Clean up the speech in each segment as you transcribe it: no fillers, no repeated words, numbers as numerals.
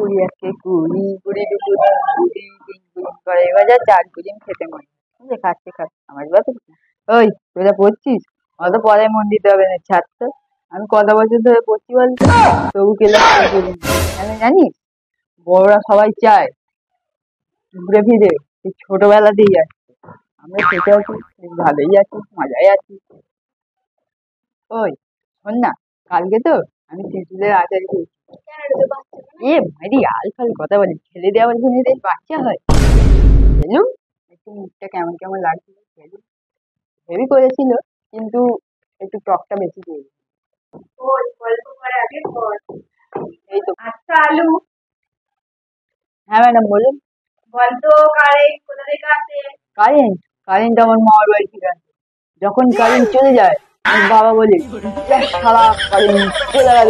কুড়ি একে কুড়ি কুড়ি দুপুরি কুড়ি তিন কুড়ি করে বাজার চার কুড়ি খেতে মনে হয় খাচ্ছে খাচ্ছে আমার বাবা। ওই তোরা পড়ছিস? অত পরে মন দিতে হবে না, ছাড় তো। আমি কত বছর ধরে পড়ছি বলতো, তবু ক্লাস করিনি। কেন জানিস? বড়রা সবাই চায় ঘুরে ফিরে সেই ছোটবেলাতেই আসছে। আমরা ছোট আছি, বেশ ভালোই আছি, মজায় আছি। ওই শোন না, কালকে তো আমি তেঁতুলের আচার খেয়েছি। এ ভাইরি আলফাল কথা বলি, ছেলে দিয়ে আবার শুনে দেয় বাচ্চা হয়। খেলুম, একটু মুখটা কেমন কেমন লাগছিল, খেলুম। হেভি করেছিল, কিন্তু একটু টকটা বেশি দিয়ে এই তো। আচ্ছা আলু, হ্যাঁ ম্যাডাম বলুন। বলতো কারেন্ট কোথা থেকে আসে? কারেন্ট? কারেন্ট আমার মামার বাড়ি থেকে আসে। যখন কারেন্ট চলে যায় আমার বাবা বলে, শালা কারেন্ট চলে গেল।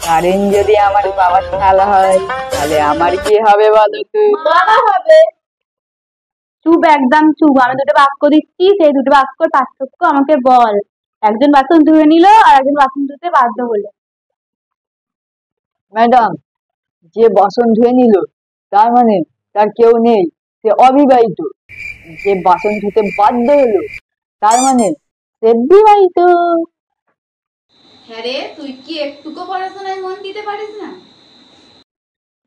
কারেন্ট যদি আমার বাবার শালা হয়, তাহলে আমার কি হবে বলো তো? বাবা হবে। চুপ, একদম চুপ। আমি দুটো বাক্য দিচ্ছি, সেই দুটো বাক্যর পার্থক্য আমাকে বল। একজন বাসন ধুয়ে নিল আর একজন বাসন ধুতে বাধ্য হলো। ম্যাডাম, যে বাসন ধুয়ে নিল তার মানে তার কেউ নেই, সে অবিবাহিত। যে বাসন ধুতে বাধ্য হলো তার মানে সে বিবাহিত। হ্যাঁ রে, তুই কি একটুকু পড়াশোনায় মন দিতে পারিস না?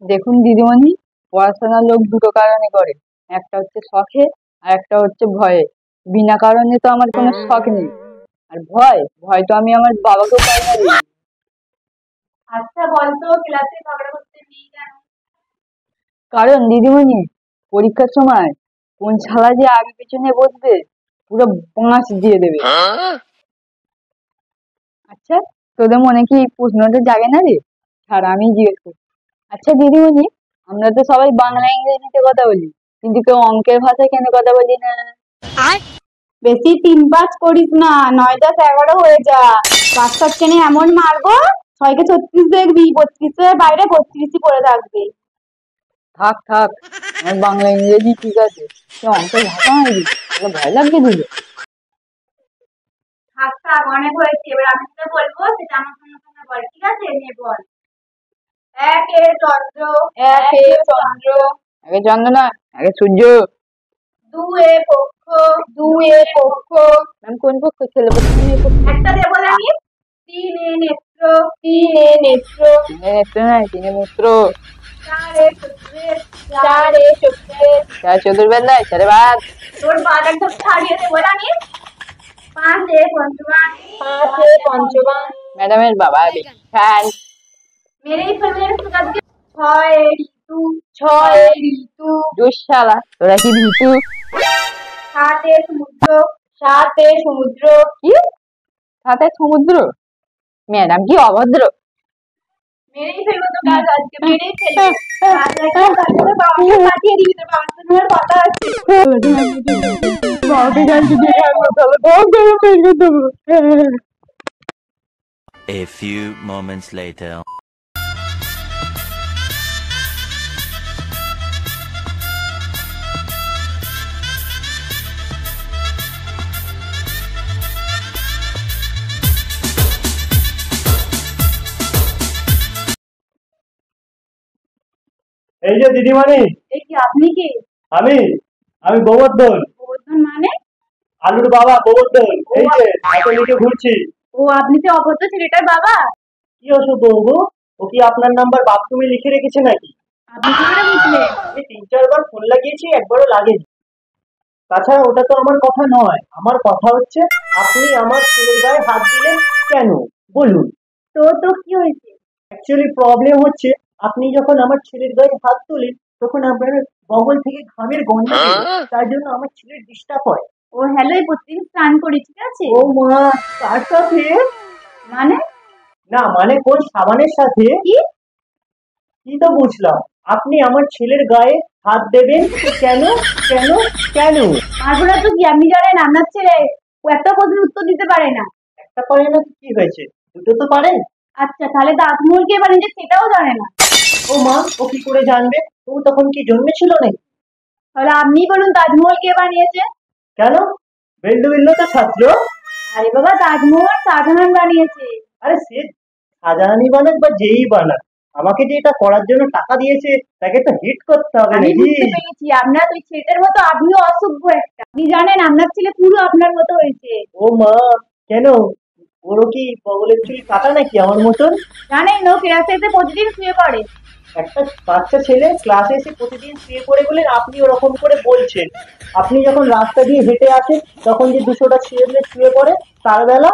দেখুন দিদিমণি, পড়াশোনার লোক দুটো কারণে করে, একটা হচ্ছে শখে আর একটা হচ্ছে ভয়ে। বিনা কারণে তো আমার কোনো শখ নেই, আর ভয় ভয় তো আমি আমার বাবাকেও পাই না রে। আচ্ছা বলতো ক্লাসে ঝগড়া করতে নেই কেন? কারণ দিদিমণি, পরীক্ষার সময় কোন শালা যে আগে পেছনে বসবে পুরো বাঁশ দিয়ে দেবে। আচ্ছা, তোদের মনে কি এই প্রশ্নটা জাগে না রে? ছাড়, আমি জিজ্ঞেস করছি। আচ্ছা দিদিমণি, আমরা তো সবাই বাংলা ইংরেজিতে কথা বলি, কিন্তু কেউ অঙ্কের ভাষায় কেন কথা বলি না? বেশি তিন পাঁচ করিস না, 9 10 11 হয়ে যা। 5 7 টেনে এমন মারবো, 6 কে 36 দেখবি, 32 বাইরে 32ই পড়ে থাকবে। থাক থাক, আমার বাংলা ইংরেজি ঠিক আছে, সে অঙ্কের ভাষা নয়, তাহলে ভয় লাগবে দিদি। থাক থাক, অনেক হয়েছে। এবার আমি যেটা বলবো সেটা আমার সঙ্গে সঙ্গে বল, ঠিক আছে? নিয়ে বল। একে চন্দ্র, একে চন্দ্র, একে চন্দ্র না, একে সূর্য। দুয়ে পক্ষ, দুয়ে পক্ষ। ম্যাম কোন পক্ষ, ছেলে পক্ষ না মেয়ে পক্ষ? একটা দেবো জানি। তিনে নেত্র, তিনে নেত্র। তিনে নেত্র নয়, তিনে মূত্র। চারে শুক্রের, চারে শুক্রের। চার চতুর্বেলায় চারে ভাত। তোর বাদ একদম ছাড়িয়ে দেবো জানি। পাঁচে পঞ্চমান, পাঁচে পঞ্চমান। ম্যাডামের বাবা বিখ্যাত। মেরেই ফেলবে আজকে। ছয়ে ঋতু, ছয়ে ঋতু। দুঃশালা, তোরা কি ভীতু? সাতে সমুদ্র, সাতে সমুদ্র। কি? সাথে সমুদ্র? ম্যাডাম কি অভদ্র! মেরেই ফেলবো তো কাজ আজকে, মেরেই ফেলবো। কাজ একটা তারপরে বাবাকে পাঠিয়ে দিবি, তোর বাবার সঙ্গে আমার কথা আছে। বাবাকে কালকে দেখে আসবো, তাহলে বউ করে ফেলবে দেবো। A few moments later. এই যে দিদিমণি, এই কি, আপনি কি? আমি আমি গোবর্ধন, গোবর্ধন মানে? আলুর বাবা গোবর্ধন। এই যে হাতে লিখে ঘুরছি। ও, আপনি যে অভদ্র ছেলেটার বাবা? কি অসুখ বাবু, ও কি আপনার নাম্বার বাথরুমে লিখে রেখেছে নাকি? আপনি কি করে বুঝলেন? আমি 3 4 বার ফোন লাগিয়েছি, একবারও লাগেনি। তাছাড়া ওটা তো আমার কথা নয়, আমার কথা হচ্ছে আপনি আমার ছেলের গায়ে হাত দিলেন কেন বলুন। তো তো কি হয়েছে? অ্যাকচুয়ালি প্রবলেম হচ্ছে, আপনি যখন আমার ছেলের গায়ে হাত তোলেন তখন আপনার বগল থেকে ঘামের গন্ধ বেরোয়, তার জন্য আমার ছেলের ডিস্টার্ব হয়। ও হ্যালো, এই প্রতিদিন স্নান করি, ঠিক আছে? ও মা, কার সাথে? মানে? না মানে কোন সাবানের সাথে? কি? কি তো বুঝলাম, আপনি আমার ছেলের গায়ে হাত দেবেন কেন কেন কেন? মারবো তো কি, আপনি জানেন আপনার ছেলে ও একটা প্রশ্নের উত্তর দিতে পারে না। একটা পারে না তো কি হয়েছে, দুটো তো পারেন। আচ্ছা, তাহলে তাজমহল কে বানিয়েছে সেটাও জানে না? ও মা, ও কি করে জানবে? ও তখন কি জন্মেছিল নাকি? তাহলে আপনি বলুন তাজমহল কে বানিয়েছে? কেন, বেল্লু তো ছাত্র। আরে বাবা, তাজমহল শাহজাহান বানিয়েছে। আরে সে সাজানি বানাক বা যেই বানাক, আমাকে যে এটা করার জন্য টাকা দিয়েছে তাকে তো হিট করতে হবে আমি নাকি? বুঝতে পেরেছি আপনার ওই ছেলেটার মতো আপনিও অসভ্য একটা। আপনি জানেন আপনার ছেলে পুরো আপনার মতো হয়েছে। ও মা, কেন? ওরও কি বগলের চুল কাটা নাকি আমার মতন? জানেন ও ক্লাসে এসে প্রতিদিন শুয়ে পড়ে। একটা বাচ্চা ছেলে ক্লাসে এসে প্রতিদিন শুয়ে পড়ে বলে আপনি ওরকম করে বলছেন? আপনি যখন রাস্তা দিয়ে হেঁটে আসেন তখন যে দুশোটা ছেলে শুয়ে পড়ে তার বেলা,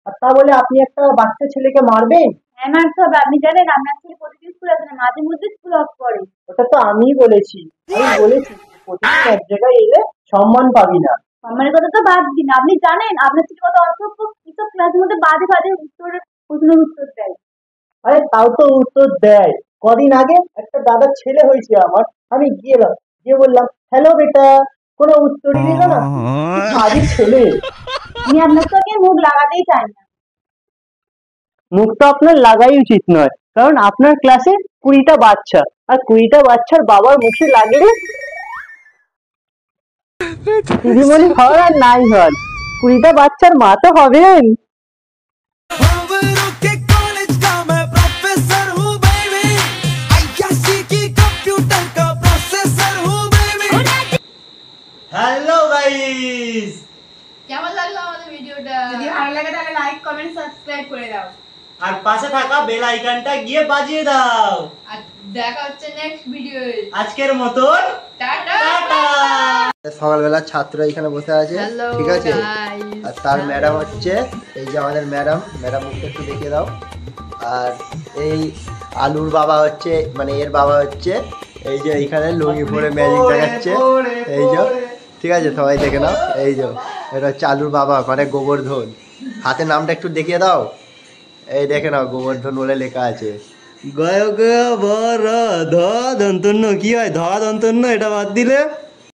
আর তা বলে আপনি একটা বাচ্চা ছেলেকে মারবেন? হ্যাঁ মারতে হবে। আপনি জানেন আপনার ছেলে প্রতিদিন স্কুল আসে না, মাঝে মধ্যে স্কুল অফ করে। ওটা তো আমিই বলেছি। আমি বলেছি প্রতিদিন এক জায়গায় এলে সম্মান পাবি না। সম্মানের কথা তো বাদ দিন, আপনি জানেন আপনার ছেলে কত অসভ্য, কিসব ক্লাসের মধ্যে বাজে বাজে প্রশ্নের উত্তর দেয়। আরে তাও তো উত্তর দেয়। কদিন আগে একটা দাদার ছেলে হয়েছে আমার, আমি গিয়ে বললাম হ্যালো বেটা, কোনো উত্তরই দিল না। আরে ছেলে, আমি আপনার সঙ্গে মুখ লাগাতেই চাই না। মুখ তো আপনার লাগাই উচিত নয়, কারণ আপনার ক্লাসে 20টা বাচ্চা, আর 20টা বাচ্চার বাবার মুখে লাগলে দিদিমণি হন আর নাই হন, 20টা বাচ্চার মা তো হবেন। হ্যালো গাইস, কেমন লাগলো আমাদের ভিডিওটা? যদি ভালো লাগে তাহলে লাইক কমেন্ট সাবস্ক্রাইব করে দাও, আর পাশে থাকা বেল আইকনটা গিয়ে বাজিয়ে দাও। আর দেখা হচ্ছে নেক্সট ভিডিওতে। আজকের মতন টাটা। সকালবেলা ছাত্র এখানে বসে আছে, হ্যালো ঠিক আছে? গাইস। আর তার ম্যাডাম হচ্ছে এই যে আমাদের ম্যাডাম মুখটা একটু দেখিয়ে দাও। আর এই আলুর বাবা হচ্ছে, মানে এর বাবা হচ্ছে এই যে এইখানে লুঙ্গি পরে ম্যাজিক দেখাচ্ছে, এই যে, ঠিক আছে? সবাই দেখে নাও, এই যে এটা হচ্ছে আলুর বাবা, মানে গোবর্ধন। হাতে নামটা একটু দেখিয়ে দাও, এই দেখে নাও গোবর্ধন বলে লেখা আছে। গয় গয় বর ধ দন্তন্য কি হয়, ধ দন্তন্য, এটা বাদ দিলে